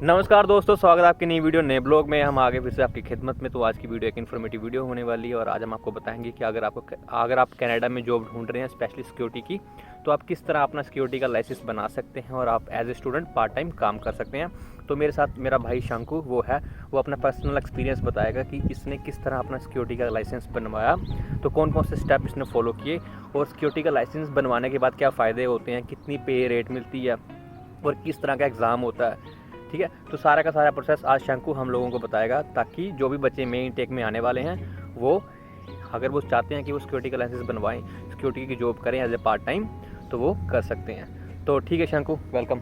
नमस्कार दोस्तों, स्वागत है आपकी नई वीडियो नए ब्लॉग में। हम आगे फिर से आपकी खिदमत में। तो आज की वीडियो एक इन्फॉर्मेटिव वीडियो होने वाली है और आज हम आपको बताएंगे कि अगर आप कनाडा में जॉब ढूंढ रहे हैं स्पेशली सिक्योरिटी की, तो आप किस तरह अपना सिक्योरिटी का लाइसेंस बना सकते हैं और आप as a student part time काम कर सकते हैं। तो मेरे साथ मेरा भाई शंकु वो अपना पर्सनल एक्सपीरियंस बताएगा कि इसने किस तरह अपना सिक्योरिटी का लाइसेंस बनवाया, तो कौन कौन से स्टेप इसने फॉलो किए और सिक्योरिटी का लाइसेंस बनवाने के बाद क्या फ़ायदे होते हैं, कितनी पे रेट मिलती है और किस तरह का एग्ज़ाम होता है। ठीक है, तो सारा का सारा प्रोसेस आज शंकु हम लोगों को बताएगा, ताकि जो भी बच्चे मेन टेक में आने वाले हैं वो अगर वो चाहते हैं कि वो सिक्योरिटी का लाइसेंस बनवाएं, सिक्योरिटी की जॉब करें एज ए पार्ट टाइम, तो वो कर सकते हैं। तो ठीक है शंकु, वेलकम।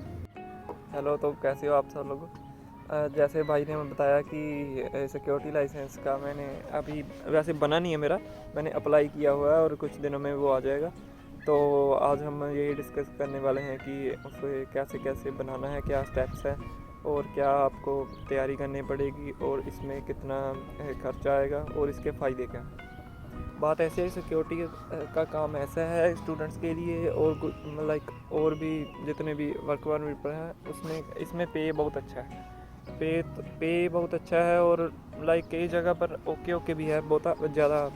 हेलो, तो कैसे हो आप सब लोग। जैसे भाई ने हमें बताया कि सिक्योरिटी लाइसेंस का मैंने अभी वैसे बना नहीं है मेरा, मैंने अप्लाई किया हुआ है और कुछ दिनों में वो आ जाएगा। तो आज हम यही डिस्कस करने वाले हैं कि उसे कैसे कैसे बनाना है, क्या स्टेप्स हैं और क्या आपको तैयारी करनी पड़ेगी और इसमें कितना खर्चा आएगा और इसके फ़ायदे क्या हैं। बात ऐसे है, सिक्योरिटी का काम ऐसा है स्टूडेंट्स के लिए और लाइक और भी जितने भी वर्क परमिट पर हैं उसमें इसमें पे बहुत अच्छा है। पे बहुत अच्छा है और लाइक कई जगह पर ओके भी है, बहुत ज़्यादा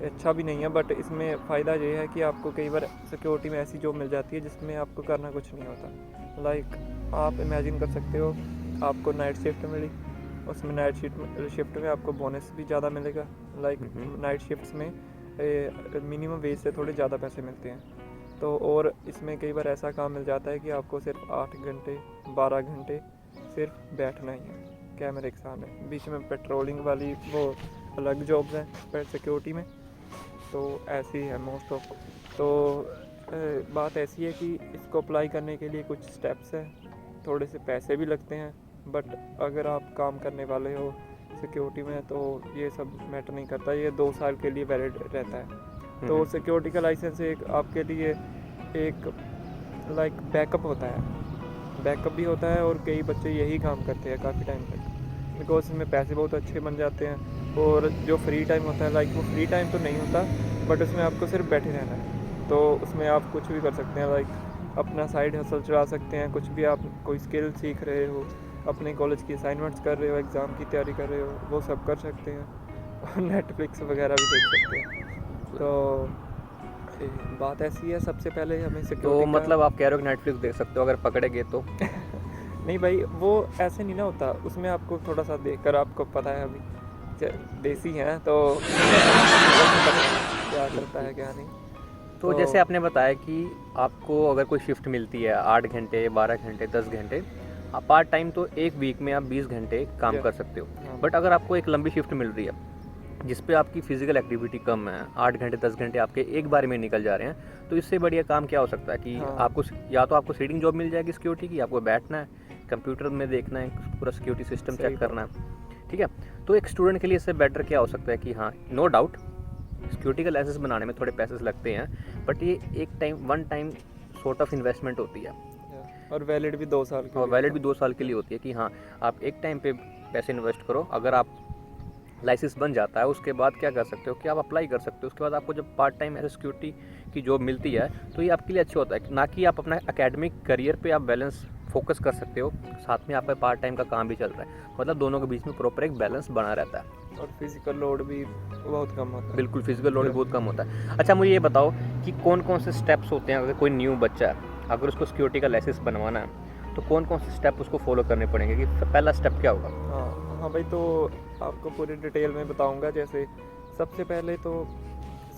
अच्छा भी नहीं है। बट इसमें फ़ायदा ये है कि आपको कई बार सिक्योरिटी में ऐसी जॉब मिल जाती है जिसमें आपको करना कुछ नहीं होता। लाइक आप इमेजिन कर सकते हो, आपको नाइट शिफ्ट मिली, उसमें नाइट शिफ्ट में आपको बोनस भी ज़्यादा मिलेगा। लाइक नाइट शिफ्ट्स में मिनिमम वेज से थोड़े ज़्यादा पैसे मिलते हैं। तो और इसमें कई बार ऐसा काम मिल जाता है कि आपको सिर्फ 8 घंटे 12 घंटे सिर्फ बैठना ही है कैमरे के सामने। बीच में पेट्रोलिंग वाली वो अलग जॉब्स हैं पर सिक्योरिटी में, तो ऐसी है मोस्ट ऑफ। तो बात ऐसी है कि इसको अप्लाई करने के लिए कुछ स्टेप्स हैं, थोड़े से पैसे भी लगते हैं। बट अगर आप काम करने वाले हो सिक्योरिटी में तो ये सब मैटर नहीं करता, ये 2 साल के लिए वैलिड रहता है। तो सिक्योरिटी का लाइसेंस एक आपके लिए एक लाइक बैकअप होता है, बैकअप भी होता है। और कई बच्चे यही काम करते हैं काफ़ी टाइम तक, बिकॉज इसमें पैसे बहुत अच्छे बन जाते हैं। और जो फ्री टाइम होता है, लाइक वो फ्री टाइम तो नहीं होता बट उसमें आपको सिर्फ बैठे रहना है। तो उसमें आप कुछ भी कर सकते हैं, लाइक अपना साइड हसल चला सकते हैं, कुछ भी आप कोई स्किल सीख रहे हो, अपने कॉलेज की असाइनमेंट्स कर रहे हो, एग्ज़ाम की तैयारी कर रहे हो, वो सब कर सकते हैं। और नेटफ्लिक्स वगैरह भी देख सकते हैं। तो बात ऐसी है, सबसे पहले हमें तो सिक्योरिटी मतलब आप कह रहे हो कि नेटफ्लिक्स देख सकते हो अगर पकड़े गए तो? नहीं भाई, वो ऐसे नहीं ना होता, उसमें आपको थोड़ा सा देखकर आपको पता है अभी देसी हैं तो क्या करता है क्या नहीं। तो जैसे आपने बताया कि आपको अगर कोई शिफ्ट मिलती है 8 घंटे 12 घंटे 10 घंटे, आप पार्ट टाइम तो एक वीक में आप 20 घंटे काम कर सकते हो। बट अगर आपको एक लंबी शिफ्ट मिल रही है जिस पे आपकी फिजिकल एक्टिविटी कम है, 8 घंटे 10 घंटे आपके एक बार में निकल जा रहे हैं, तो इससे बढ़िया काम क्या हो सकता है कि आपको या तो आपको सीटिंग जॉब मिल जाएगी सिक्योरिटी की, आपको बैठना है, कंप्यूटर में देखना है, पूरा सिक्योरिटी सिस्टम चेक करना है। ठीक है, तो एक स्टूडेंट के लिए इससे बेटर क्या हो सकता है कि हाँ, नो डाउट सिक्योरिटी का लाइसेंस बनाने में थोड़े पैसे लगते हैं, बट ये एक time one time sort of investment होती है और वैलिड भी 2 साल के और लिए वैलिड भी 2 साल के लिए होती है कि हाँ, आप एक टाइम पे पैसे इन्वेस्ट करो, अगर आप लाइसेंस बन जाता है उसके बाद क्या कर सकते हो कि आप अप्लाई कर सकते हो। उसके बाद आपको जब पार्ट टाइम एज सिक्योरिटी की जॉब मिलती है तो ये आपके लिए अच्छा होता है, ना कि आप अपना एकेडमिक करियर पे आप बैलेंस फोकस कर सकते हो, साथ में आपका पार्ट टाइम का काम भी चल रहा है, मतलब दोनों के बीच में प्रॉपर एक बैलेंस बना रहता है और फिजिकल लोड भी बहुत कम होता है। बिल्कुल, फिजिकल लोड भी बहुत कम होता है। अच्छा, मुझे ये बताओ कि कौन कौन से स्टेप्स होते हैं अगर कोई न्यू बच्चा है, अगर उसको सिक्योरिटी का लाइसेंस बनवाना है तो कौन कौन से स्टेप उसको फॉलो करने पड़ेंगे कि पहला स्टेप क्या होगा? हाँ भाई, तो आपको पूरी डिटेल में बताऊंगा। जैसे सबसे पहले तो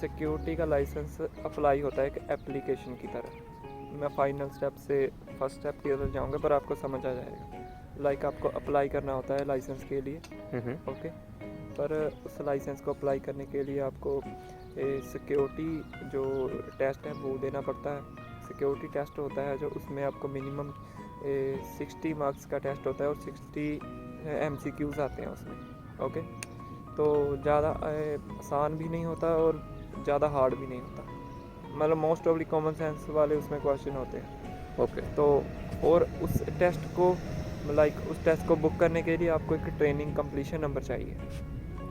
सिक्योरिटी का लाइसेंस अप्लाई होता है एक एप्लीकेशन की तरह। मैं फाइनल स्टेप से फर्स्ट स्टेप की तरफ जाऊंगा पर आपको समझ आ जाएगा। लाइक आपको अप्लाई करना होता है लाइसेंस के लिए, ओके। पर उस लाइसेंस को अप्लाई करने के लिए आपको सिक्योरिटी जो टेस्ट है वो देना पड़ता है। सिक्योरिटी टेस्ट होता है जो उसमें आपको मिनिमम 60 मार्क्स का टेस्ट होता है और 60 MCQs आते हैं उसमें, ओके। तो ज़्यादा आसान भी नहीं होता और ज़्यादा हार्ड भी नहीं होता, मतलब मोस्ट ऑफली कॉमन सेंस वाले उसमें क्वेश्चन होते हैं, ओके। तो और उस टेस्ट को उस टेस्ट को बुक करने के लिए आपको एक ट्रेनिंग कंप्लीशन नंबर चाहिए।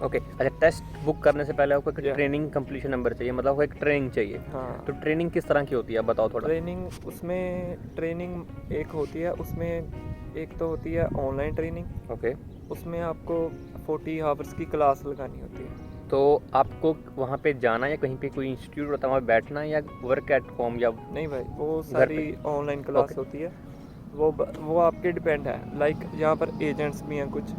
ओके, अच्छा, टेस्ट बुक करने से पहले आपको एक ट्रेनिंग कंप्लीशन नंबर चाहिए, मतलब आपको एक ट्रेनिंग चाहिए। हाँ, तो ट्रेनिंग किस तरह की होती है, बताओ थोड़ा। ट्रेनिंग एक होती है, उसमें एक तो होती है ऑनलाइन ट्रेनिंग, ओके। उसमें आपको 40 आवर्स की क्लास लगानी होती है। तो आपको वहाँ पे जाना या कहीं पे कोई इंस्टीट्यूट होता है वहाँ बैठना या वर्क एट होम या नहीं भाई, वो घर पे? सारी ऑनलाइन क्लास ओके। होती है। वो आपके डिपेंड है, लाइक यहाँ पर एजेंट्स भी हैं कुछ।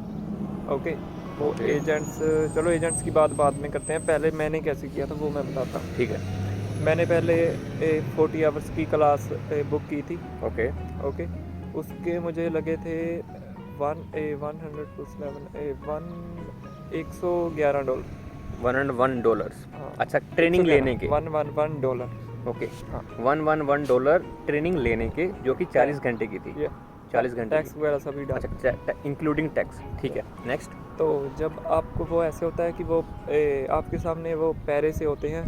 ओके, वो ओके। एजेंट्स, चलो एजेंट्स की बात बाद में करते हैं, पहले मैंने कैसे किया था वो मैं बताता हूँ। ठीक है। मैंने पहले 40 आवर्स की क्लास बुक की थी। ओके। ओके, उसके मुझे लगे थे 111 $111। $101। हाँ, अच्छा, ट्रेनिंग लेने के? $111। ओके। हाँ, $111 ट्रेनिंग लेने के, जो कि 40 घंटे की थी। ये 40 घंटे टैक्स की। वगैरह सभी डाल। अच्छा, इंक्लूडिंग टैक्स। ठीक है, नेक्स्ट। तो जब आपको वो ऐसे होता है कि वो आपके सामने वो पैरे से होते हैं,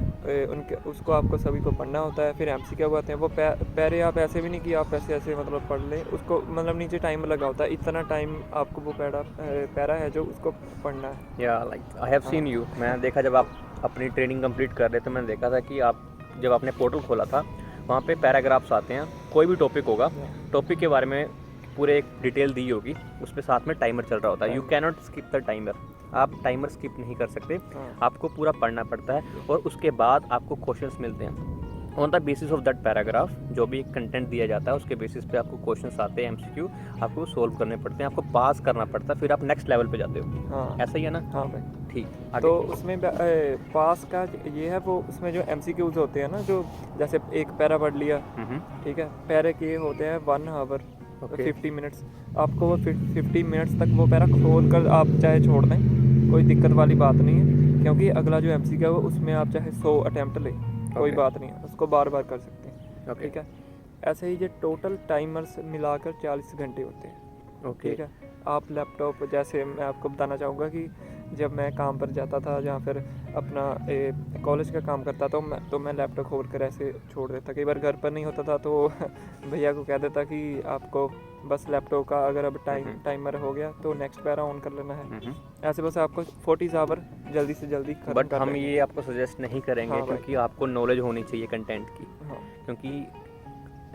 उनके उसको आपको सभी को पढ़ना होता है। फिर एमसीक्यू आते हैं, वो पैरे आप ऐसे भी नहीं कि आप ऐसे ऐसे मतलब पढ़ लें उसको, मतलब नीचे टाइम लगा होता है, इतना टाइम आपको वो पैरा है जो उसको पढ़ना है। या like I have seen you, मैंने देखा जब आप अपनी ट्रेनिंग कंप्लीट कर रहे थे, मैंने देखा था कि आप जब आपने पोर्टल खोला था वहाँ पे पैराग्राफ्स आते हैं, कोई भी टॉपिक होगा, टॉपिक के बारे में पूरे एक डिटेल दी होगी, उस पर साथ में टाइमर चल रहा होता है। You can not skip the timer, आप टाइमर स्किप नहीं कर सकते, हाँ, आपको पूरा पढ़ना पड़ता है। और उसके बाद आपको क्वेश्चंस मिलते हैं on the basis of that paragraph, जो भी कंटेंट दिया जाता है उसके बेसिस पे आपको क्वेश्चंस आते हैं, एमसीक्यू आपको सोल्व करने पड़ते हैं, आपको पास करना पड़ता है, फिर आप नेक्स्ट लेवल पे जाते हो। हाँ, ऐसा ही है ना? हाँ भाई। ठीक, तो आगे। उसमें पास का ये है, वो उसमें जो एमसीक्यूज होते हैं ना, जो जैसे एक पैरा पढ़ लिया, ठीक है, पैरे के होते हैं 1 आवर ओके। 50 मिनट्स। आपको वो 50 मिनट्स तक वो पैरा खोल कर आप चाहे छोड़ दें, कोई दिक्कत वाली बात नहीं है, क्योंकि अगला जो एमसीक्यू है उसमें आप चाहे 100 अटैम्प्ट लें, कोई ओके। बात नहीं है, उसको बार बार कर सकते हैं। ओके। ठीक है, ऐसे ही ये टोटल टाइमर्स मिलाकर 40 घंटे होते हैं। ओके। ठीक है, आप लैपटॉप, जैसे मैं आपको बताना चाहूँगा कि जब मैं काम पर जाता था या फिर अपना कॉलेज का काम करता था, तो मैं लैपटॉप खोल कर ऐसे छोड़ देता। कई बार घर पर नहीं होता था तो भैया को कह देता कि आपको बस लैपटॉप का अगर अब टाइमर हो गया तो नेक्स्ट पैरा ऑन कर लेना है। ऐसे बस आपको 40 आवर जल्दी से जल्दी खत्म बट कर हम लेंगे। ये आपको सजेस्ट नहीं करेंगे, हाँ भाई। क्योंकि आपको नॉलेज होनी चाहिए कंटेंट की, हाँ, क्योंकि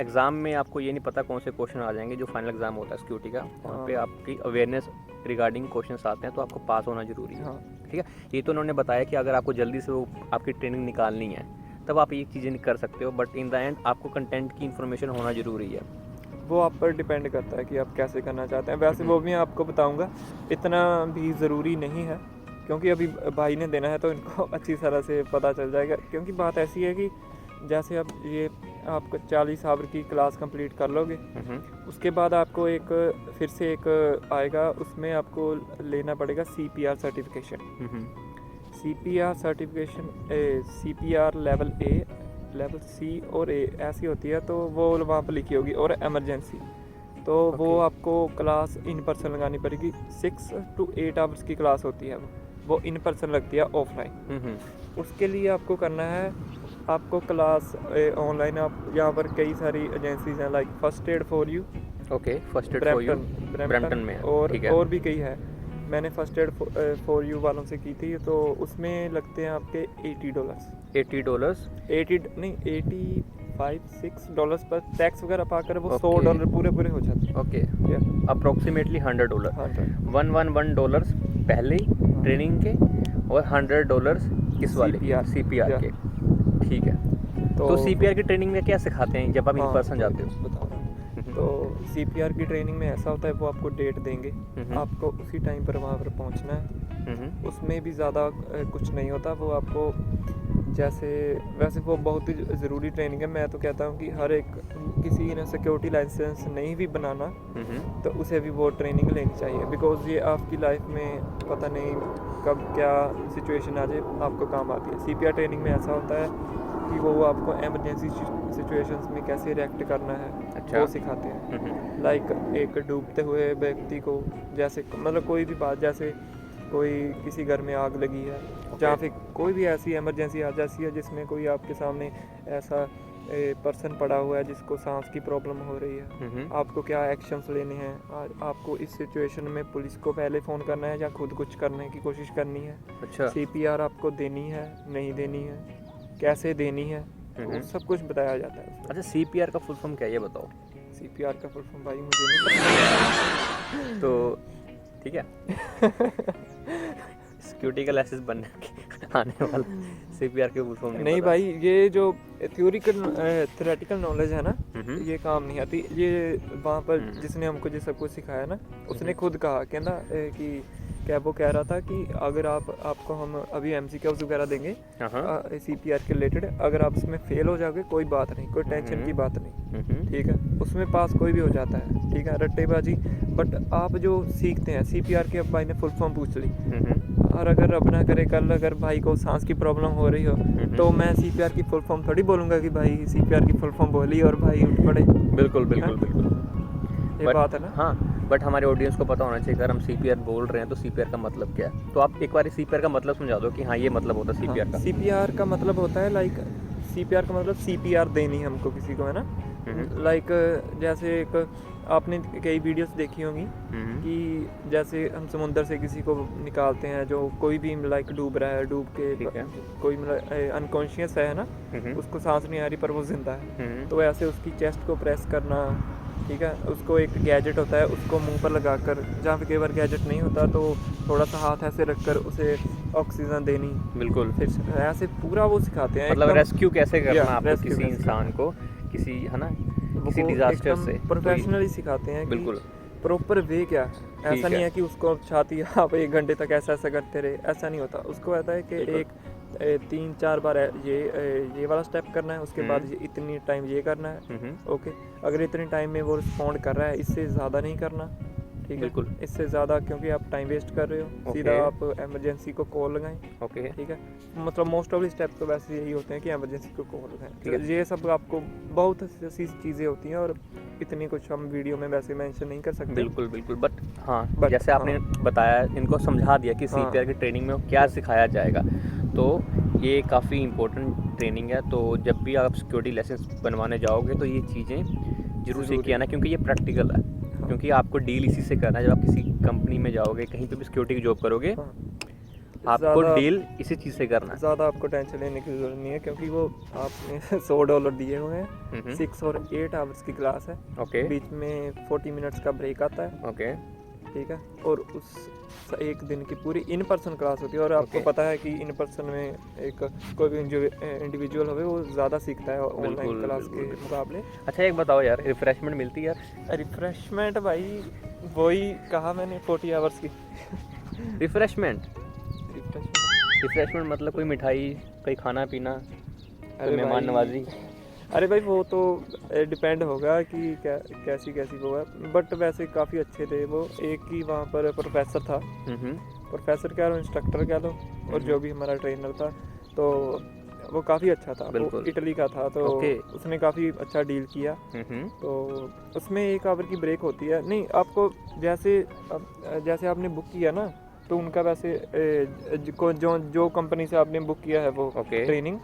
एग्ज़ाम में आपको ये नहीं पता कौन से क्वेश्चन आ जाएंगे। जो फाइनल एग्ज़ाम होता है सिक्योरिटी का, वहाँ पे हाँ। आपकी अवेयरनेस रिगार्डिंग क्वेश्चंस आते हैं, तो आपको पास होना ज़रूरी है। हाँ, ठीक है, ये तो उन्होंने बताया कि अगर आपको जल्दी से वो आपकी ट्रेनिंग निकालनी है तब आप ये चीज़ें नहीं कर सकते हो, बट इन द एंड आपको कंटेंट की इन्फॉर्मेशन होना ज़रूरी है। वो आप पर डिपेंड करता है कि आप कैसे करना चाहते हैं। वैसे वो भी मैं आपको बताऊंगा, इतना भी ज़रूरी नहीं है, क्योंकि अभी भाई ने देना है तो इनको अच्छी तरह से पता चल जाएगा। क्योंकि बात ऐसी है कि जैसे अब ये आपको 40 आवर की क्लास कंप्लीट कर लोगे, उसके बाद आपको एक फिर से एक आएगा, उसमें आपको लेना पड़ेगा CPR certification. CPR certification CPR level A, level C और A ऐसी होती है, तो वो वहाँ पर लिखी होगी। और इमरजेंसी, तो वो आपको क्लास इन पर्सन लगानी पड़ेगी। 6 to 8 आवर्स की क्लास होती है, वो इन पर्सन लगती है ऑफलाइन। उसके लिए आपको करना है, आपको क्लास ऑनलाइन, आप यहाँ पर कई सारी एजेंसीज हैं, like first aid for you, okay, first aid for you Brampton में है, ठीक है। और भी कई है। मैंने फर्स्ट एड फॉर यू वालों से की थी, तो उसमें लगते हैं आपके $80। $80? 80 नहीं, $85-6 पर टैक्स वगैरह पाकर वो Okay. $100 पूरे हो जाते हैं। Okay, Yeah, approximately $100। 100 $111 पहले ट्रेनिंग के और $100 किस वाले? CPR CPR Yeah. के। ठीक है, तो CPR की ट्रेनिंग में क्या सिखाते हैं जब आप इन हाँ, पर्सन जाते हो? बता रहा हूँ। तो CPR की ट्रेनिंग में ऐसा होता है, वो आपको डेट देंगे, आपको उसी टाइम पर वहाँ पर पहुँचना है। उसमें भी ज़्यादा कुछ नहीं होता, वो आपको जैसे, वैसे वो बहुत ही ज़रूरी ट्रेनिंग है। मैं तो कहता हूँ कि हर एक, किसी ने सिक्योरिटी लाइसेंस नहीं भी बनाना तो उसे भी वो ट्रेनिंग लेनी चाहिए, बिकॉज़ ये आपकी लाइफ में पता नहीं कब क्या सिचुएशन आ जाए, आपको काम आती है। CPR ट्रेनिंग में ऐसा होता है कि वो आपको एमरजेंसी सिचुएशंस में कैसे रिएक्ट करना है, अच्छा। वो सिखाते हैं। लाइक एक डूबते हुए व्यक्ति को, जैसे मतलब कोई भी बात, जैसे कोई किसी घर में आग लगी है, जहाँ फिर कोई भी ऐसी इमरजेंसी आ जाती है जिसमें कोई आपके सामने ऐसा पर्सन पड़ा हुआ है जिसको सांस की प्रॉब्लम हो रही है, आपको क्या एक्शंस लेने हैं? आपको इस सिचुएशन में पुलिस को पहले फ़ोन करना है या खुद कुछ करने की कोशिश करनी है? अच्छा। CPR आपको देनी है, नहीं देनी है, कैसे देनी है, तो सब कुछ बताया जाता है उसमें। अच्छा, CPR का फुल फॉर्म क्या है ये बताओ? CPR का फुल फॉर्म भाई मुझे नहीं पता। तो ठीक है, सिक्योरिटी का लाइसेंस बनने के आने वाला CPR के फुल फॉर्म नहीं पता। भाई, ये जो थ्योरेटिकल नॉलेज है ना, ये काम नहीं आती। ये वहाँ पर जिसने हमको ये सब कुछ सिखाया ना, उसने खुद कहा कि ना कि क्या वो कह रहा था कि अगर आपको हम अभी MCQs वगैरह देंगे CPR के रिलेटेड, अगर आप इसमें फेल हो जाओगे कोई बात नहीं, कोई टेंशन की बात नहीं, ठीक है, उसमें पास कोई भी हो जाता है, ठीक है, रट्टेबाजी। बट आप जो सीखते हैं CPR के, अब भाई ने फुल फॉर्म पूछ ली, और अगर रब ना करे कल अगर भाई को सांस की प्रॉब्लम हो रही हो, तो मैं CPR की फुल फॉर्म थोड़ी बोलूँगा कि भाई CPR की फुल फॉर्म बोली और भाई उठ पड़े। बिल्कुल बिल्कुल बिल्कुल, ये बात है ना। हाँ, बट हमारे ऑडियंस को पता होना चाहिए अगर हम CPR बोल रहे हैं तो CPR का मतलब क्या है। तो आप एक बार CPR का मतलब समझा दो कि हाँ ये मतलब होता है CPR का। CPR का मतलब होता है लाइक, CPR का मतलब CPR देनी हमको किसी को, है ना। लाइक जैसे एक आपने कई वीडियोस देखी होंगी कि जैसे हम समुंदर से किसी को निकालते हैं जो कोई भी लाइक डूब रहा है, डूब के कोई अनकॉन्शियस है ना, उसको सांस नहीं आ रही पर वो जिंदा है, तो ऐसे उसकी चेस्ट को प्रेस करना, ठीक है, उसको एक गैजेट होता है उसको मुंह पर लगाकर, जहाँ पे कई बार गैजेट नहीं होता तो थोड़ा सा हाथ ऐसे रखकर उसे ऑक्सीजन देनी। बिल्कुल, फिर ऐसे पूरा वो सिखाते हैं, मतलब रेस्क्यू कैसे करना आपको rescue किसी कैसे इंसान को, किसी है ना, किसी वो डिजास्टर एकदम से प्रोफेशनली सिखाते हैं। बिल्कुल, प्रॉपर वे क्या है, ऐसा नहीं है कि उसको छाती आप 1 घंटे तक ऐसा करते रहे, ऐसा नहीं होता। उसको कहता है कि एक 3-4 बार ये वाला स्टेप करना है, उसके बाद इतनी टाइम ये करना है, ओके, अगर इतने टाइम में वो रिस्पॉन्ड कर रहा है, इससे ज़्यादा नहीं करना, ठीक है, इससे ज़्यादा क्योंकि आप टाइम वेस्ट कर रहे हो, सीधा आप इमरजेंसी को कॉल लगाएं, ओके, ठीक है, मतलब मोस्ट ऑफ स्टेप तो वैसे यही होते हैं कि इमरजेंसी को कॉल लगाएं, ठीक है। ये सब आपको बहुत सी चीज़ें होती हैं और इतनी कुछ हम वीडियो में वैसे मेंशन नहीं कर सकते। बिल्कुल बिल्कुल, बट हाँ जैसे आपने बताया, इनको समझा दिया कि CPR की ट्रेनिंग में क्या सिखाया जाएगा, तो ये काफ़ी इम्पोर्टेंट ट्रेनिंग है। तो जब भी आप सिक्योरिटी लाइसेंस बनवाने जाओगे तो ये चीज़ें जरूर सीख के आना, क्योंकि ये प्रैक्टिकल है, क्योंकि आपको डील इसी से करना है। जब आप किसी कंपनी में जाओगे, कहीं पे भी सिक्योरिटी की जॉब करोगे, आपको डील इसी चीज़ से करना है। ज़्यादा आपको टेंशन लेने की ज़रूरत नहीं है, क्योंकि वो आपने $100 दिए हुए हैं, 6 और 8 आवर्स की क्लास है, ओके, बीच में 40 मिनट्स का ब्रेक आता है, ओके, ठीक है, और उस एक दिन की पूरी इन पर्सन क्लास होती है। और आपको पता है कि इन पर्सन में एक कोई भी इंडिविजुअल हो वो ज़्यादा सीखता है ऑनलाइन क्लास के मुकाबले। अच्छा एक बताओ यार, रिफ्रेशमेंट मिलती है यार? रिफ्रेशमेंट भाई वही कहा मैंने, 40 आवर्स की रिफ्रेशमेंट मतलब कोई मिठाई, कोई खाना पीना, कोई मेहमान नवाजी? अरे भाई वो तो डिपेंड होगा कि कैसी वो है, बट वैसे काफ़ी अच्छे थे वो। एक ही वहाँ पर प्रोफेसर था, प्रोफेसर कह लो, इंस्ट्रक्टर कह लो, और जो भी हमारा ट्रेनर था, तो वो काफ़ी अच्छा था, वो इटली का था, तो उसने काफ़ी अच्छा डील किया। तो उसमें 1 आवर की ब्रेक होती है। नहीं, आपको जैसे आपने बुक किया ना, तो उनका वैसे जो कंपनी से आपने बुक किया है वो ट्रेनिंग,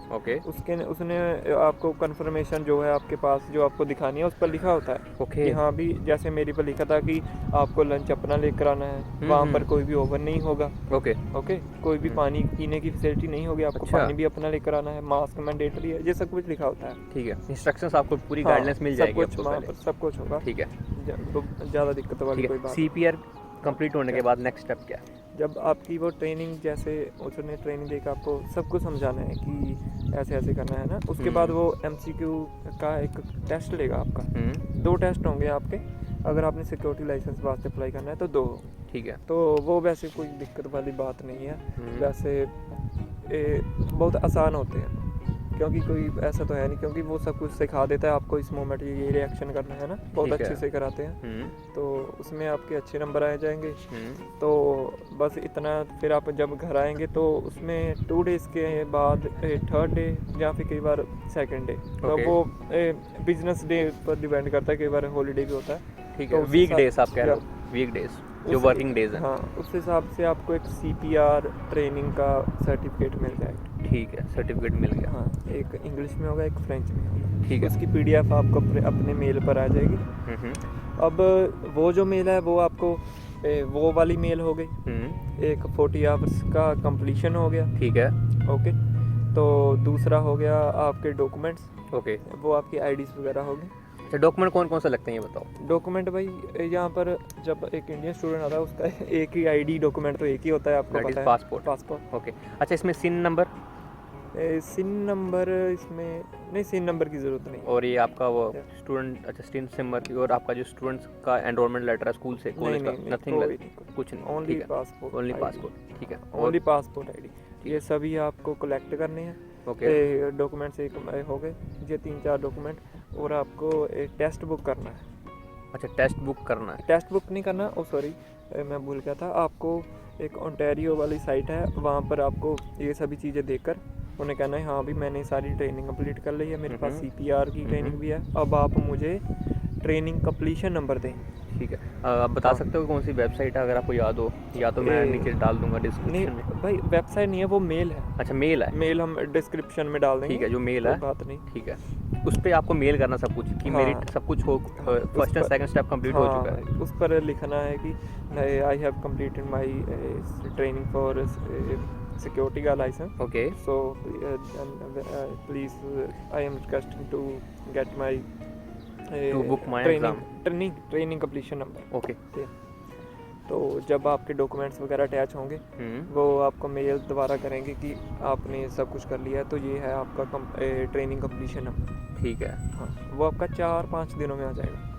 उसने आपको कंफर्मेशन जो है आपके पास जो आपको दिखानी है, उस पर लिखा होता है कि हाँ भी, जैसे मेरे पर लिखा था कि आपको लंच अपना लेकर आना है, वहाँ पर कोई भी ओवन नहीं होगा, ओके, कोई भी पानी पीने की फैसिलिटी नहीं होगी, आपको पानी भी अपना लेकर आना है, मास्क मैंडेटरी है, ये सब कुछ लिखा होता है, ठीक है। इंस्ट्रक्शंस आपको पूरी गाइडलाइंस मिल जाएगी आपको पहले, सब कुछ होगा, ठीक है, ज़्यादा दिक्कत वाली कोई बात। CPR कंप्लीट होने के बाद नेक्स्ट स्टेप क्या है? जब आपकी वो ट्रेनिंग, जैसे उसने ट्रेनिंग देकर आपको सब कुछ समझाना है कि ऐसे ऐसे करना है ना, उसके बाद वो MCQ का एक टेस्ट लेगा आपका। 2 टेस्ट होंगे आपके, अगर आपने सिक्योरिटी लाइसेंस वास्ते अप्लाई करना है तो 2, ठीक है। तो वो वैसे कोई दिक्कत वाली बात नहीं है, वैसे बहुत आसान होते हैं, क्योंकि कोई ऐसा तो है नहीं, क्योंकि वो सब कुछ सिखा देता है आपको, इस मोमेंट ये रिएक्शन करना है ना, बहुत अच्छे से कराते हैं, तो उसमें आपके अच्छे नंबर आ जाएंगे। तो बस इतना, फिर आप जब घर आएंगे तो उसमें 2 डेज़ के बाद 3rd डे या फिर कई बार 2nd डे, तो वो बिजनेस डे पर डिपेंड करता है, कई बार हॉलीडे भी होता है, ठीक है। वीक डेज आप कह रहे हो, वीक डेज जो वर्किंग डेज है, हाँ, उस हिसाब से आपको एक CPR ट्रेनिंग का सर्टिफिकेट मिल जाएगा, ठीक है, सर्टिफिकेट मिल गया, हाँ, एक इंग्लिश में होगा, एक फ्रेंच में होगा, ठीक है। उसकी PDF आपको अपने मेल पर आ जाएगी। अब वो जो मेल है वो आपको वो वाली मेल हो गई, एक 40 आवर्स का कंप्लीशन हो गया, ठीक है, ओके। तो दूसरा हो गया आपके डॉक्यूमेंट्स, ओके, वो आपकी IDs वगैरह होगी। अच्छा, डॉक्यूमेंट कौन कौन से लगते हैं ये बताओ। डॉक्यूमेंट भाई यहाँ पर जब एक इंडियन स्टूडेंट आता है उसका एक ही आईडी डॉक्यूमेंट तो एक ही होता है, आपको दैट इज पता है, पासपोर्ट। पासपोर्ट। ओके, अच्छा इसमें सिन नंबर सिन नंबर इसमें नहीं, सिन नंबर की ज़रूरत नहीं। और ये आपका वो स्टूडेंट, अच्छा सिन नंबर की, और आपका जो स्टूडेंट्स का एनरोलमेंट लेटर है स्कूल से, कॉलेज का, नथिंग, कुछ नहीं, ओनली ठीक है, पासपोर्ट, ओनली पासपोर्ट, ठीक है, ओनली पासपोर्ट आईडी, ये सभी आपको कलेक्ट करने हैं। ओके, डॉक्यूमेंट्स एक हो गए, ये 3-4 डॉक्यूमेंट, और आपको एक टेस्ट बुक करना है। अच्छा टेस्ट बुक करना है, टेस्ट बुक नहीं करना, ओ सॉरी मैं भूल गया था, आपको एक ओंटारियो वाली साइट है, वहाँ पर आपको ये सभी चीज़ें देखकर उन्हें कहना है हाँ भी मैंने सारी ट्रेनिंग कंप्लीट कर ली है, मेरे पास CPR की ट्रेनिंग भी है, अब आप मुझे ट्रेनिंग कंप्लीशन नंबर दें। ठीक है। आप बता सकते हो कौन सी वेबसाइट है अगर आपको याद हो, या तो मैं नीचे डाल दूंगा डिस्क्रिप्शन में। नहीं भाई वेबसाइट नहीं है, वो मेल है। अच्छा मेल है, मेल हम डिस्क्रिप्शन में डाल देंगे, ठीक है, जो मेल है, बात नहीं। ठीक है, उस पर आपको मेल करना सब कुछ कि मेरी सब कुछ हो, first and second step complete हो चुका है। उस पर लिखना है कि I have completed my training for security का license, okay, so please I am requesting to get my to book my exam training completion number. Okay, तो जब आपके डॉक्यूमेंट्स वगैरह अटैच होंगे वो आपको मेल दोबारा करेंगे कि आपने सब कुछ कर लिया है, तो ये है आपका ट्रेनिंग कंप्लीशन नंबर। ठीक है, हाँ, वो आपका 4-5 दिनों में आ जाएगा।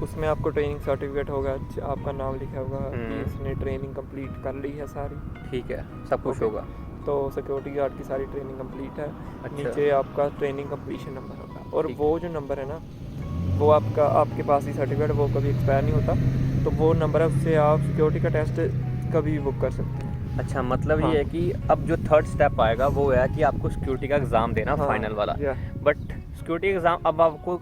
उसमें आपको ट्रेनिंग सर्टिफिकेट होगा, आपका नाम लिखा होगा कि इसने ट्रेनिंग कंप्लीट कर ली है सारी, ठीक है, सब कुछ होगा। तो सिक्योरिटी गार्ड की सारी ट्रेनिंग कंप्लीट है। अच्छा। नीचे आपका ट्रेनिंग कंप्लीशन नंबर होगा, और वो जो नंबर है ना, वो आपके पास ही सर्टिफिकेट, वो कभी एक्सपायर नहीं होता, तो वो नंबर है, उससे आप सिक्योरिटी का टेस्ट कभी भी बुक कर सकते हैं। अच्छा, मतलब हाँ। ये है कि अब जो थर्ड स्टेप आएगा वो है कि आपको सिक्योरिटी का एग्ज़ाम देना, हाँ, फाइनल वाला। या। बट सिक्योरिटी एग्ज़ाम अब आपको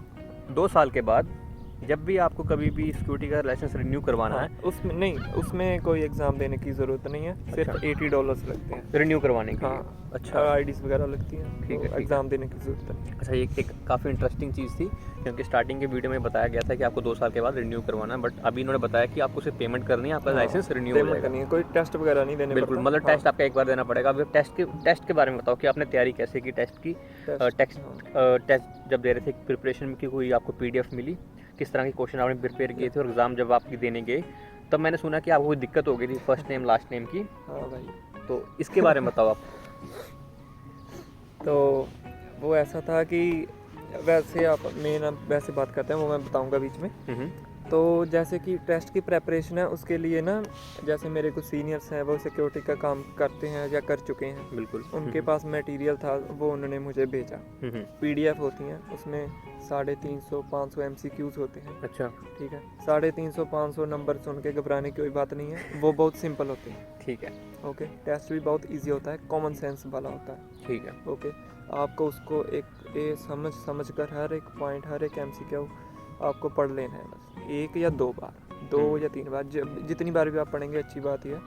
2 साल के बाद जब भी आपको कभी भी सिक्योरिटी का लाइसेंस रिन्यू करवाना हाँ, है, उसमें नहीं, उसमें कोई एग्ज़ाम देने की ज़रूरत नहीं है, सिर्फ अच्छा। $80 लगते हैं रिन्यू करवाने के लिए। हाँ, अच्छा, IDs वगैरह लगती हैं, ठीक है, तो ठीक एग्ज़ाम देने की ज़रूरत नहीं है। अच्छा, ये एक काफ़ी इंटरेस्टिंग चीज़ थी, क्योंकि स्टार्टिंग के वीडियो में बताया गया था कि आपको 2 साल के बाद रिन्यू करवाना है, बट अभी इन्होंने बताया कि आपको सिर्फ पेमेंट करनी है, आपका लाइसेंस रिन्यू हो पेमेंट जाएगा। करनी है, कोई टेस्ट वगैरह नहीं देने बिल्कुल, पड़ता। मतलब टेस्ट आपका एक बार देना पड़ेगा। अब टेस्ट के बारे में बताओ कि आपने तैयारी कैसे की टेस्ट की, टेस्ट जब दे रहे थे प्रिपरेशन की कोई आपको PDF मिली, किस तरह के क्वेश्चन आपने प्रिपेयर किए थे, और एग्ज़ाम जब आपकी देने गए तब मैंने सुना कि आपको कोई दिक्कत हो गई थी फर्स्ट नेम लास्ट नेम की, हाँ भाई, तो इसके बारे में बताओ आप। तो वो ऐसा था कि वैसे आप मेन वैसे बात करते हैं, वो मैं बताऊंगा बीच में। तो जैसे कि टेस्ट की प्रेपरेशन है, उसके लिए ना, जैसे मेरे कुछ सीनियर्स हैं वो सिक्योरिटी का काम करते हैं या कर चुके हैं, बिल्कुल, उनके पास मटेरियल था, वो उन्होंने मुझे भेजा। PDF होती हैं, उसमें 350-500 MCQs होते हैं। अच्छा, ठीक है, 350-500 नंबर सुन के घबराने की कोई बात नहीं है, वो बहुत सिंपल होते हैं। ठीक है, ओके, टेस्ट भी बहुत इजी होता है, कॉमन सेंस वाला होता है। ठीक है, ओके, आपको उसको समझ कर हर एक पॉइंट, हर एक MCQ आपको पढ़ लेना है, बस 1 या 2 बार, 2 या 3 बार, जितनी बार भी आप पढ़ेंगे अच्छी बात ही है,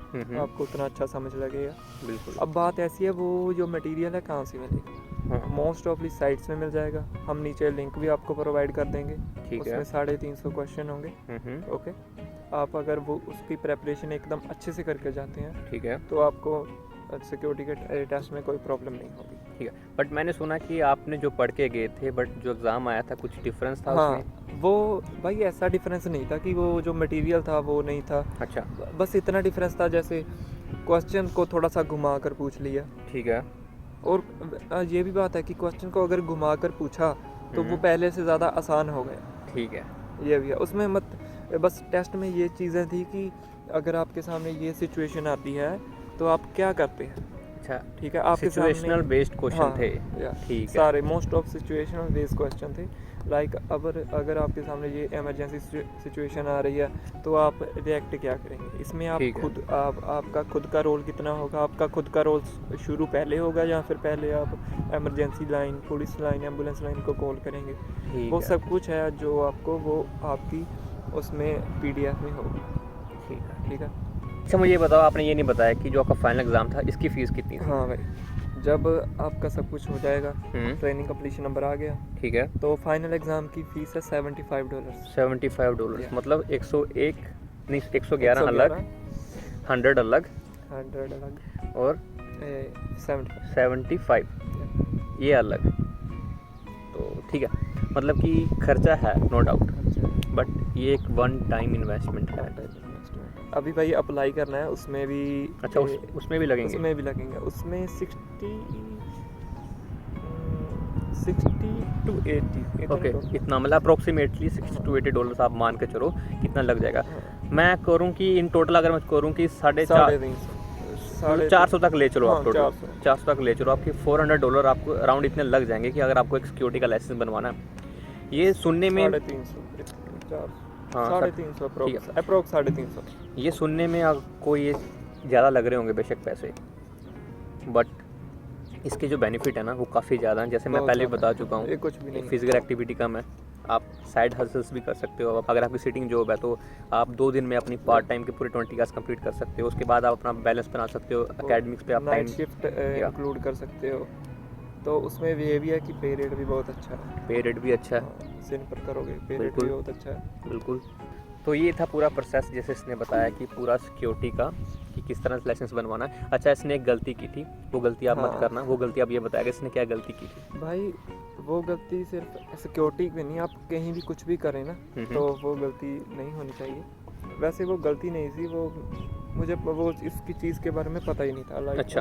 आपको उतना अच्छा समझ लगेगा। बिल्कुल। अब बात ऐसी है, वो जो मटेरियल है कहाँ से मिलेगा? मोस्ट ऑफली साइट्स में मिल जाएगा, हम नीचे लिंक भी आपको प्रोवाइड कर देंगे, उसमें 350 क्वेश्चन होंगे। ओके, आप अगर वो उसकी प्रेपरेशन एकदम अच्छे से करके जाते हैं, ठीक है, तो आपको सिक्योरिटी के टेस्ट में कोई प्रॉब्लम नहीं होगी। ठीक है, बट मैंने सुना कि आपने जो पढ़ के गए थे, बट जो एग्ज़ाम आया था कुछ डिफरेंस था हाँ, उसमें? वो भाई ऐसा डिफरेंस नहीं था कि वो जो मटेरियल था वो नहीं था। अच्छा, बस इतना डिफरेंस था, जैसे क्वेश्चन को थोड़ा सा घुमा कर पूछ लिया, ठीक है, और ये भी बात है कि क्वेश्चन को अगर घुमा कर पूछा तो वो पहले से ज़्यादा आसान हो गया। ठीक है, ये भी है उसमें, बस टेस्ट में ये चीज़ें थी कि अगर आपके सामने ये सिचुएशन आती है तो आप क्या करते हैं। अच्छा, ठीक है, आपके सिचुएशनल बेस्ड क्वेश्चन थे, ठीक है, सारे most of situational based question थे। लाइक अगर आपके सामने ये इमरजेंसी सिचुएशन आ रही है तो आप रिएक्ट क्या करेंगे, इसमें आप खुद आपका खुद का रोल कितना होगा, आपका खुद का रोल शुरू पहले होगा या फिर पहले आप emergency line, police line, ambulance line को कॉल करेंगे, वो सब कुछ है जो आपको वो आपकी उसमें PDF में होगी। ठीक है, ठीक है। अच्छा, मुझे ये बताओ, आपने ये नहीं बताया कि जो आपका फाइनल एग्ज़ाम था इसकी फ़ीस कितनी थी? हाँ भाई, जब आपका सब कुछ हो जाएगा, ट्रेनिंग कंप्लीशन नंबर आ गया, ठीक है, तो फाइनल एग्ज़ाम की फ़ीस है $75। $75, मतलब 101 नहीं 111 अलग, 100 अलग, 100 अलग, और 75 ये अलग। तो ठीक है, मतलब कि खर्चा है नो डाउट, अच्छा बट ये एक वन टाइम इन्वेस्टमेंट है। अभी भाई अप्लाई करना है, उसमें भी अच्छा उसमें भी लगेंगे? उसमें भी लगेंगे, उसमें 60 to 80 ओके इतना मतलब अप्रोक्सीमेटली $60 to $80 आप मान के चलो कितना लग जाएगा। हाँ। मैं करूँ कि इन टोटल अगर मैं करूँ कि 450 400 तक ले चलो आप हाँ, टोटल 400 400 तक ले चलो, आपके $400 आपको अराउंड इतने लग जाएंगे कि अगर आपको एक सिक्योरिटी का लाइसेंस बनवाना है। ये सुनने में 350 हाँ 350 अप्रोक्स 350। ये सुनने में आपको ये ज़्यादा लग रहे होंगे बेशक पैसे, बट इसके जो बेनिफिट है ना वो काफ़ी ज़्यादा हैं। जैसे मैं बहुत पहले भी ज़्यादा बता है। चुका हूँ, ये कुछ भी नहीं फिजिकल एक्टिविटी कम है, आप साइड हसल्स भी कर सकते हो। अगर आपकी सिटिंग जॉब है तो आप 2 दिन में अपनी पार्ट टाइम के पूरे 20 आवर्स कंप्लीट कर सकते हो। उसके बाद आप अपना बैलेंस बना सकते हो, एकेडमिक्स पे आप नाइट टाइम शिफ्ट इंक्लूड कर सकते हो, तो उसमें भी ये भी है कि पे रेट भी बहुत अच्छा है। पे रेट भी अच्छा है। हाँ, सिन पर करोगे पे रेट बिल्कुल। भी बहुत अच्छा है। बिल्कुल। तो ये था पूरा प्रोसेस, जैसे इसने बताया कि पूरा सिक्योरिटी का कि किस तरह से लाइसेंस बनवाना है। अच्छा इसने एक गलती की थी, वो गलती आप मत हाँ। करना, वो गलती आप ये बताया कि इसने क्या गलती की थी। भाई वो गलती सिर्फ सिक्योरिटी की नहीं, आप कहीं भी कुछ भी करें ना तो वो गलती नहीं होनी चाहिए। वैसे वो गलती नहीं थी, मुझे वो इसकी चीज़ के बारे में पता ही नहीं था। लाइक अच्छा।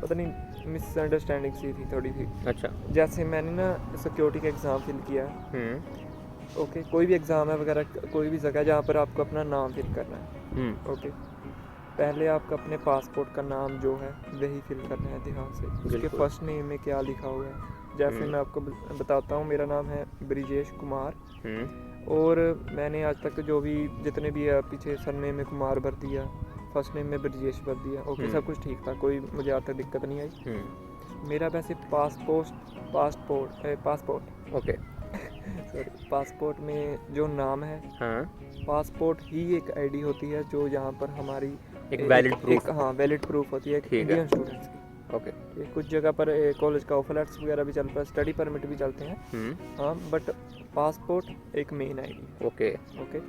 पता नहीं मिसअंडरस्टैंडिंग सी थी थोड़ी सी। अच्छा। जैसे मैंने ना सिक्योरिटी का एग्ज़ाम फिल किया, ओके, कोई भी एग्ज़ाम है वगैरह, कोई भी जगह जहाँ पर आपको अपना नाम फिल करना है, ओके, पहले आपका अपने पासपोर्ट का नाम जो है वही फिल करना है ध्यान से। उसके बिल्कुल। फर्स्ट नेम में क्या लिखा हुआ है, जैसे मैं आपको बताता हूँ, मेरा नाम है ब्रिजेश कुमार, और मैंने आज तक जो भी जितने भी पीछे सरनेम में कुमार भर दिया, फर्स्ट नेम में ब्रिजेश भर दिया, ओके, सब कुछ ठीक था, कोई मुझे आज तक दिक्कत नहीं आई। मेरा वैसे पासपोर्ट ओके। सॉरी, पासपोर्ट में जो नाम है, हाँ पासपोर्ट ही एक आईडी होती है जो यहाँ पर हमारी एक वैलिड प्रूफ। हाँ वैलिड प्रूफ होती है ठीक है। इंडियन स्टूडेंट्स की। ओके। ये कुछ जगह पर कॉलेज का ऑफर लेटर्स वगैरह भी चलता है, स्टडी परमिट भी चलते हैं, हाँ, बट पासपोर्ट एक मेन आईडी है। ओके। ओके,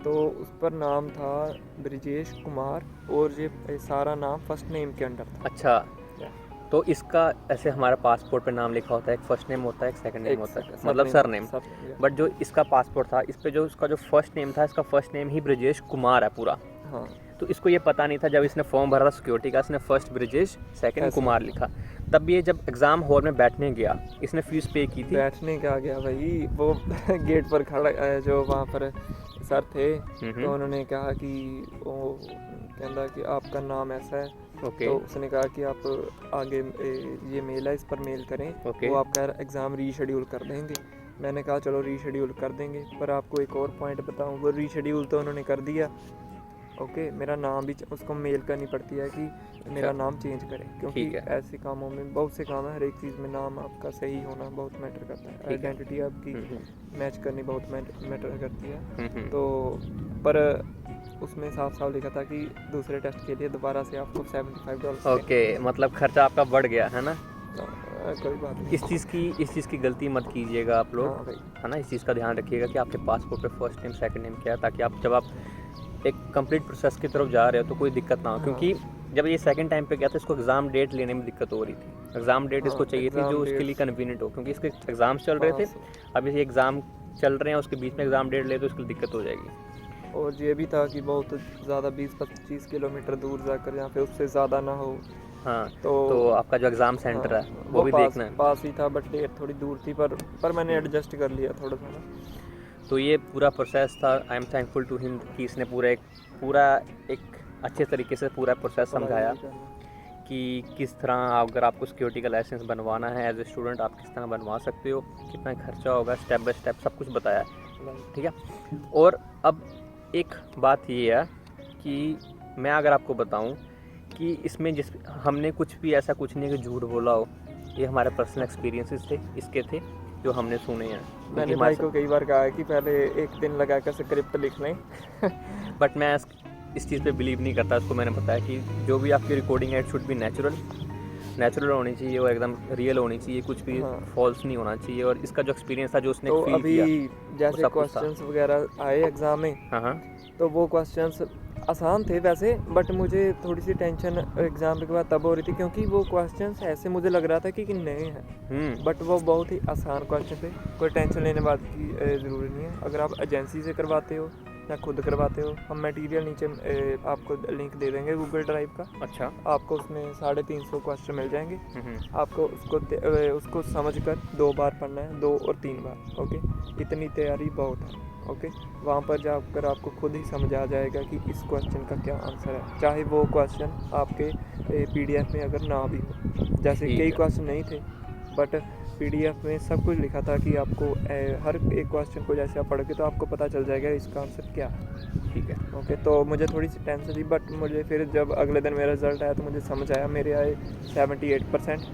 तो उस पर नाम था ब्रिजेश कुमार, और ये सारा नाम फर्स्ट नेम के अंडर था। अच्छा, या, तो इसका ऐसे हमारा पासपोर्ट पे नाम लिखा होता है, एक फर्स्ट नेम होता है, एक सेकंड नेम एक होता है, सर मतलब नेम, सरनेम। सर नेम, या। बट जो इसका पासपोर्ट था, इस पे जो इसका जो फर्स्ट नेम था, इसका फर्स्ट नेम ही ब्रिजेश कुमार है पूरा। हाँ, तो इसको ये पता नहीं था, जब इसने फॉर्म भरा था सिक्योरिटी का, इसने फर्स्ट ब्रिजेश सेकंड ऐसे। कुमार लिखा। तब ये जब एग्ज़ाम हॉल में बैठने गया, इसने फीस पे की थी। बैठने का गया भाई, वो गेट पर खड़ा जो वहाँ पर सर थे, तो उन्होंने कहा कि वो कहता कि आपका नाम ऐसा है, ओके। तो उसने कहा कि आप आगे ये मेल है, इस पर मेल करें, ओके। वो आपका एग्ज़ाम रीशेड्यूल कर देंगे। मैंने कहा चलो रीशेड्यूल कर देंगे, पर आपको एक और पॉइंट बताऊं, वो रीशेड्यूल तो उन्होंने कर दिया, ओके, मेरा नाम भी उसको मेल करनी पड़ती है कि मेरा नाम चेंज करें, क्योंकि ऐसे कामों में, बहुत से काम है, हर एक चीज़ में नाम आपका सही होना बहुत मैटर करता है, आइडेंटिटी आपकी मैच करनी बहुत मैटर करती है। तो पर उसमें साफ साफ लिखा था कि दूसरे टेस्ट के लिए दोबारा से आपको $75। ओके, मतलब खर्चा आपका बढ़ गया है ना। कोई बात नहीं, इस चीज़ की गलती मत कीजिएगा आप लोग, हाँ भाई, है ना। इस चीज़ का ध्यान रखिएगा कि आपके पासपोर्ट पे फर्स्ट नेम सेकंड नेम क्या है, ताकि आप जब आप एक कंप्लीट प्रोसेस की तरफ जा रहे हो तो कोई दिक्कत ना हो। क्योंकि जब ये सेकंड टाइम पे गया था, इसको एग्ज़ाम डेट लेने में दिक्कत हो रही थी। एग्ज़ाम डेट इसको चाहिए थी जो उसके लिए कन्वीनियंट हो, क्योंकि इसके एग्ज़ाम्स चल रहे थे, अभी ये एग्ज़ाम चल रहे हैं, उसके बीच में एग्ज़ाम डेट ले तो उसके लिए दिक्कत हो जाएगी। और ये भी था कि बहुत ज़्यादा 20-25 किलोमीटर दूर जाकर, यहाँ पे उससे ज़्यादा ना हो। हाँ, तो आपका जो एग्ज़ाम सेंटर है वो भी देखना है। पास ही था, बट डेट थोड़ी दूर थी, पर मैंने एडजस्ट कर लिया थोड़ा सा ना। तो ये पूरा प्रोसेस था। I am thankful to him कि इसने पूरा एक अच्छे तरीके से पूरा प्रोसेस समझाया कि किस तरह अगर आपको सिक्योरिटी का लाइसेंस बनवाना है एज ए स्टूडेंट, आप किस तरह बनवा सकते हो, कितना खर्चा होगा, स्टेप बाय स्टेप सब कुछ बताया, ठीक है। और अब एक बात ये है कि मैं अगर आपको बताऊं कि इसमें हमने कुछ भी ऐसा कुछ नहीं कि झूठ बोला हो, ये हमारे पर्सनल एक्सपीरियंसेस थे, इसके थे जो हमने सुने हैं। मैंने भाई को कई बार कहा है कि पहले एक दिन लगा कर स्क्रिप्ट लिख लें बट मैं इस चीज़ पे बिलीव नहीं करता। उसको मैंने बताया कि जो भी आपकी रिकॉर्डिंग है इट शुड बी नेचुरल होनी चाहिए और एकदम रियल होनी चाहिए, कुछ भी फॉल्स नहीं होना चाहिए। और इसका जो एक्सपीरियंस था, जो उसने फील किया, जैसे क्वेश्चंस वगैरह आए एग्जाम में, हाँ, तो वो क्वेश्चंस आसान थे वैसे, बट मुझे थोड़ी सी टेंशन एग्ज़ाम के बाद तब हो रही थी क्योंकि वो क्वेश्चंस ऐसे मुझे लग रहा था कि नए हैं, बट वो बहुत ही आसान क्वेश्चन थे। कोई टेंशन लेने बात की ज़रूरी नहीं है। अगर आप एजेंसी से करवाते हो या खुद करवाते हो, हम मटेरियल नीचे आपको लिंक दे देंगे गूगल ड्राइव का। अच्छा। आपको उसमें 350 क्वेश्चन मिल जाएंगे। आपको उसको समझ कर 2 बार पढ़ना है, 2 और 3 बार। ओके, इतनी तैयारी बहुत है। ओके, वहाँ पर जाकर आपको खुद ही समझ आ जाएगा कि इस क्वेश्चन का क्या आंसर है, चाहे वो क्वेश्चन आपके PDF में अगर ना भी हो। जैसे ठीक कई है। क्वेश्चन नहीं थे, बट PDF में सब कुछ लिखा था कि आपको हर एक क्वेश्चन को जैसे आप पढ़ोगे तो आपको पता चल जाएगा इसका आंसर क्या है। ठीक है। ओके, तो मुझे थोड़ी सी टेंशन थी, बट मुझे फिर जब अगले दिन मेरा रिजल्ट आया तो मुझे समझ आया, मेरे आए 78%।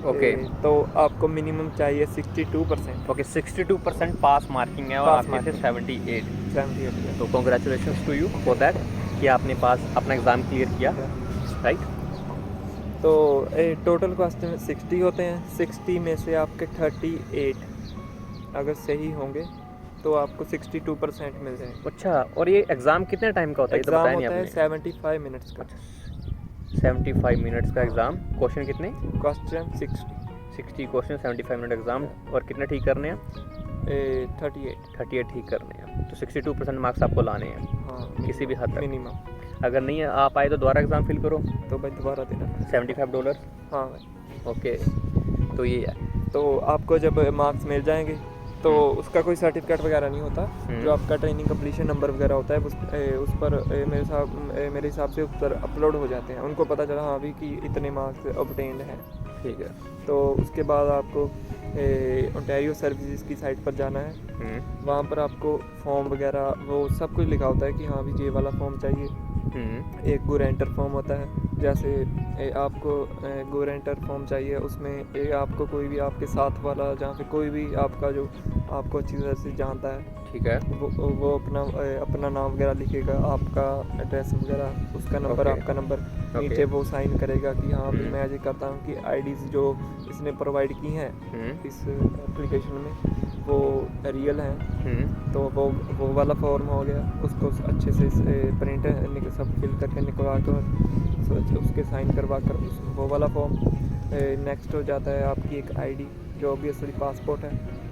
ओके। तो आपको मिनिमम चाहिए 62%। ओके, 62% पास मार्किंग है और पास आपके थे मार्किंग 78। 78। तो congratulations to you for that कि आपने पास अपना एग्ज़ाम क्लियर किया, राइट। तो टोटल क्वेश्चन 60 होते हैं। 60 में से आपके 38 अगर सही होंगे तो आपको 62% मिल जाएगा। अच्छा, और ये एग्ज़ाम कितने टाइम का होता है ये तो एग्ज़ाम बताया नहीं होता है आपने। 75 मिनट्स का। 75 मिनट्स का एग्ज़ाम। क्वेश्चन कितने? Question 60 question, 75 minute exam. और कितने ठीक करने हैं? 38। ठीक करने हैं। तो 62% मार्क्स आपको लाने हैं। हाँ, किसी भी हद तक। मिनिमम। अगर नहीं आ पाए तो दोबारा एग्ज़ाम फिल करो। तो भाई दोबारा देना। $75। हाँ भाई। ओके, तो ये है। तो आपको जब मार्क्स मिल जाएंगे तो उसका कोई सर्टिफिकेट वगैरह नहीं होता। जो आपका ट्रेनिंग कंप्लीशन नंबर वगैरह होता है उस पर मेरे हिसाब से उस पर अपलोड हो जाते हैं। उनको पता चला हाँ भी कि इतने मार्क्स ऑब्टेन्ड हैं। ठीक है। तो उसके बाद आपको ओंटारियो सर्विसेज की साइट पर जाना है। वहाँ पर आपको फॉर्म वगैरह वो सब कुछ लिखा होता है कि हाँ भी ये वाला फॉर्म चाहिए। एक गारंटर फॉर्म होता है, जैसे आपको गारंटर फॉर्म चाहिए, उसमें आपको कोई भी आपके साथ वाला जहाँ पे कोई भी आपका जो आपको अच्छी तरह से जानता है, ठीक है। वो अपना नाम वगैरह लिखेगा, आपका एड्रेस वगैरह, उसका नंबर, ओके। आपका नंबर ओके। नीचे वो साइन करेगा कि हाँ भी मैं ये करता हूँ कि आईडीज़ जो इसने प्रोवाइड की हैं इस एप्लीकेशन में वो रियल हैं। तो वो वाला फॉर्म हो गया, उसको अच्छे से प्रिंट सब फिल करके निकलवा कर उसके साइन करवा कर वो वाला फॉर्म। नेक्स्ट हो जाता है आपकी एक आईडी जो ऑब्वियसली पासपोर्ट है।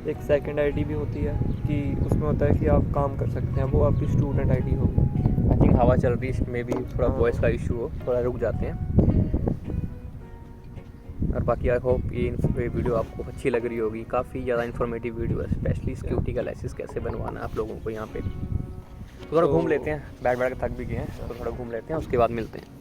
एक सेकंड आईडी भी होती है कि उसमें होता है कि आप काम कर सकते हैं, वो आपकी स्टूडेंट आईडी होगी। आई थिंक हवा चल रही है, इसमें भी थोड़ा वॉइस का इशू हो, थोड़ा रुक जाते हैं। और बाकी आई होप ये वीडियो आपको अच्छी लग रही होगी। काफ़ी ज़्यादा इन्फॉर्मेटिव वीडियो है, स्पेशली सिक्योरिटी का लाइसेंस कैसे बनवाना है आप लोगों को यहाँ पे। तो थोड़ा घूम लेते हैं, बैठ बैठ के थक भी गए हैं, तो थोड़ा घूम लेते हैं, उसके बाद मिलते हैं।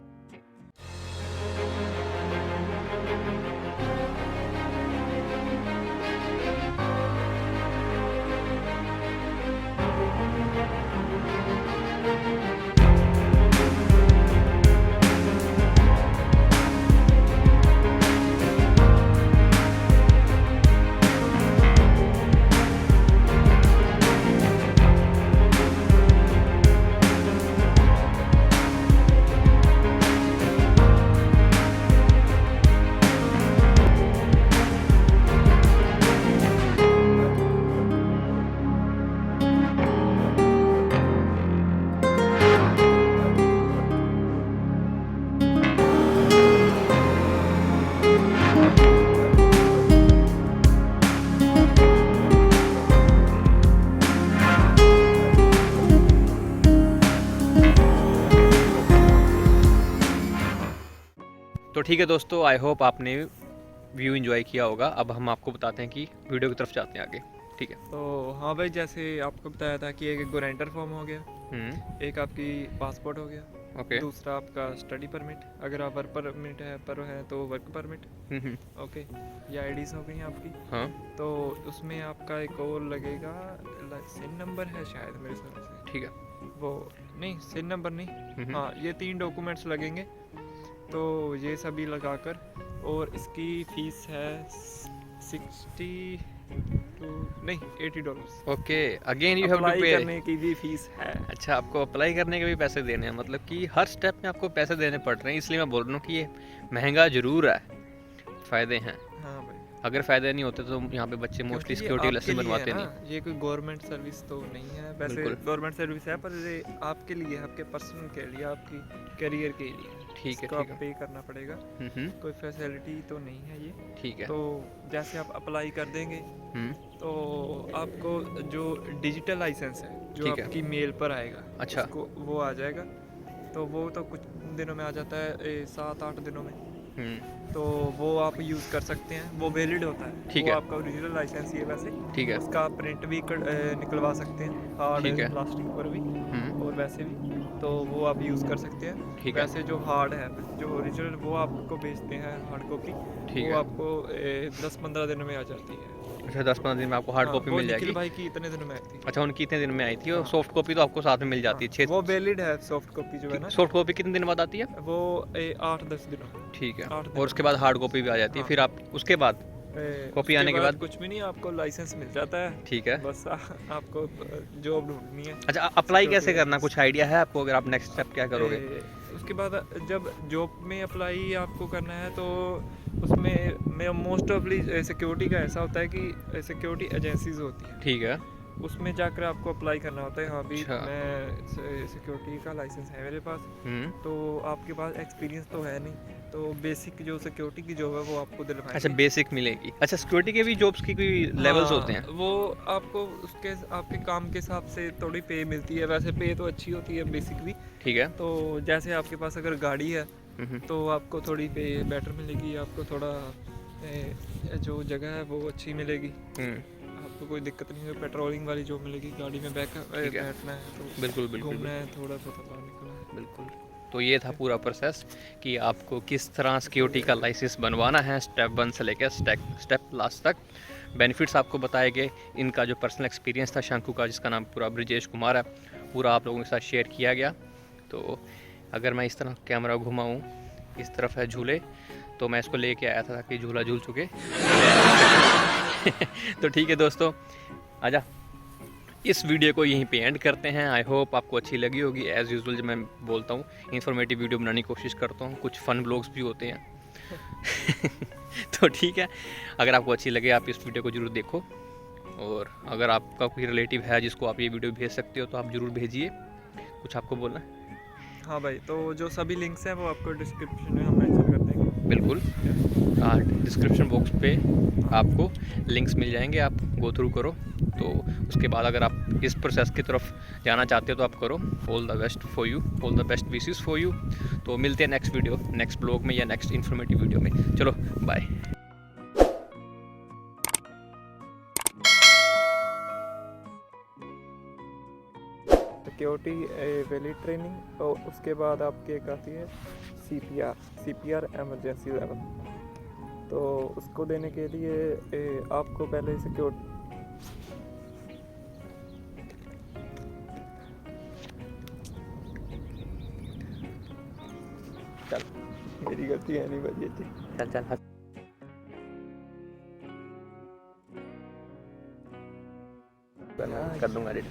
तो ठीक है दोस्तों, आई होप आपने व्यू एंजॉय किया होगा। अब हम आपको बताते हैं कि वीडियो की तरफ जाते हैं आगे। ठीक है। तो हाँ भाई, जैसे आपको बताया था कि एक गारंटर फॉर्म हो गया, एक आपकी पासपोर्ट हो गया, ओके। दूसरा आपका स्टडी परमिट, अगर आप वर्क परमिट है तो वर्क परमिट। ओके, ये आईडीज़ हो गई आपकी। हाँ। तो उसमें आपका एक और लगेगा, सिन नंबर है शायद मेरे हिसाब से। ठीक है। वो नहीं, सिन नंबर नहीं, हाँ ये 3 डॉक्यूमेंट्स लगेंगे। तो ये सभी लगाकर, और इसकी फ़ीस है $80। Okay, again you have to apply pay. करने की भी फीस है। अच्छा, आपको अप्लाई करने के भी पैसे देने हैं, मतलब कि हर स्टेप में आपको पैसे देने पड़ रहे हैं। इसलिए मैं बोल रहा हूँ कि ये महंगा ज़रूर है, फ़ायदे हैं। हाँ भाई। अगर फ़ायदे नहीं होते तो यहाँ पे बच्चे मोस्टली सिक्योरिटी लाइसेंस बनवाते नहीं। ये कोई गवर्नमेंट सर्विस तो नहीं है, वैसे बिल्कुल। गवर्नमेंट सर्विस है पर ये आपके लिए, आपके पर्सनल के लिए, आपकी करियर के लिए ठीक है, इसको ठीक आप है। पे करना पड़ेगा। कोई फैसिलिटी तो नहीं है ये। ठीक है। तो जैसे आप अप्लाई कर देंगे हुँ, तो आपको जो डिजिटल लाइसेंस है जो ठीक है। आपकी मेल पर आएगा, अच्छा। उसको वो आ जाएगा। तो वो तो कुछ दिनों में आ जाता है, 7-8 दिनों में। हुँ, तो वो आप यूज़ कर सकते हैं, वो वैलिड होता है। ठीक वो है, आपका ओरिजिनल लाइसेंस ही है वैसे। ठीक है, उसका आप प्रिंट भी निकलवा सकते हैं हार्ड ठीक है। प्लास्टिक पर भी हुँ, और वैसे भी। तो वो आप यूज़ कर सकते हैं। ठीक है, वैसे जो हार्ड है, जो ओरिजिनल, वो आपको बेचते हैं हार्ड कॉपी। ठीक वो है। आपको 10-15 दिनों में आ जाती है। अच्छा 10-15 दिन में आपको हार्ड हाँ, कॉपी वो मिल निखिल जाएगी। भाई की इतने दिनों में आई थी। अच्छा उनकी कितने दिन में आई थी और हाँ, सॉफ्ट कॉपी तो आपको साथ में मिल जाती है हाँ, 6 वो वैलिड है सॉफ्ट कॉपी जो है ना, सॉफ्ट कॉपी कितने दिन बाद आती है? वो 8-10 दिनों में। ठीक है। 8 और दिनों उसके में। बाद हार्ड कॉपी भी आ जाती है। हाँ। फिर आप उसके बाद कॉपी उसके आने के बाद बाद कुछ भी नहीं, आपको लाइसेंस मिल जाता है। ठीक है। बस आपको जॉब ढूंढनी है। अच्छा अप्लाई सिक्योरिटी कैसे करना, लाइसेंस। कुछ आइडिया है आपको? अगर आप नेक्स्ट स्टेप क्या करोगे? उसके बाद जब जॉब में अप्लाई आपको करना है तो उसमें मैं मोस्ट ऑफली सिक्योरिटी का ऐसा होता है कि सिक्योरिटी एजेंसीज होती हैं, ठीक है। उसमें जाकर आपको अप्लाई करना होता है। हाँ भी, अच्छा। मैं सिक्योरिटी का लाइसेंस है मेरे पास। हुँ। तो आपके पास एक्सपीरियंस तो है नहीं, तो बेसिक जो सिक्योरिटी की जॉब है वो आपको अच्छा दिलवाएंगे। बेसिक मिलेगी। अच्छा सिक्योरिटी के भी जॉब्स की कोई लेवल्स होते हैं? हाँ, वो आपको उसके आपके काम के हिसाब से थोड़ी पे मिलती है। वैसे पे तो अच्छी होती है बेसिक भी। ठीक है। तो जैसे आपके पास अगर गाड़ी है हुँ, हुँ। तो आपको थोड़ी पे बेटर मिलेगी, आपको थोड़ा जो जगह है वो अच्छी मिलेगी। हुँ। आपको कोई दिक्कत नहीं है, पेट्रोलिंग वाली जो मिलेगी, गाड़ी में ठीक है। बैठना है तो बिल्कुल, बिल्कुल, घूमना है, बिल्कुल। थोड़ा बहुत बाहर निकलना है। बिल्कुल। तो ये था पूरा प्रोसेस कि आपको किस तरह सिक्योरिटी का लाइसेंस बनवाना है स्टेप 1 से लेकर स्टेप लास्ट तक। बेनिफिट्स आपको बताए गए। इनका जो पर्सनल एक्सपीरियंस था शंकु का, जिसका नाम पूरा ब्रिजेश कुमार है, पूरा आप लोगों के साथ शेयर किया गया। तो अगर मैं इस तरह कैमरा घुमाऊँ, इस तरफ है झूले, तो मैं इसको लेके आया था ताकि झूला झूल चुके। तो ठीक है दोस्तों, आजा। इस वीडियो को यहीं पे एंड करते हैं। आई होप आपको अच्छी लगी होगी। एज़ यूजुअल जब मैं बोलता हूँ इन्फॉर्मेटिव वीडियो बनाने की कोशिश करता हूँ, कुछ फ़न ब्लॉग्स भी होते हैं। तो ठीक है, अगर आपको अच्छी लगे आप इस वीडियो को ज़रूर देखो, और अगर आपका कोई रिलेटिव है जिसको आप ये वीडियो भेज सकते हो तो आप ज़रूर भेजिए। कुछ आपको बोलना है? हाँ भाई, तो जो सभी लिंक्स हैं वो आपको डिस्क्रिप्शन में हम मेंशन कर देंगे। बिल्कुल। डिस्क्रिप्शन बॉक्स पे आपको लिंक्स मिल जाएंगे, आप गो थ्रू करो। तो उसके बाद अगर आप इस प्रोसेस की तरफ जाना चाहते हो तो आप करो। All the best for you, all the best wishes for you. तो मिलते हैं नेक्स्ट वीडियो, नेक्स्ट ब्लॉग में या नेक्स्ट इन्फॉर्मेटिव वीडियो में। चलो बाय। सिक्योरिटी वैलिड ट्रेनिंग, और उसके बाद आपके एक आती है CPR एमरजेंसी लेवल। तो उसको देने के लिए आपको पहले सिक्योरिटी, चल मेरी गलती है नहीं भाई, चल चल कर दूंगा एडिट।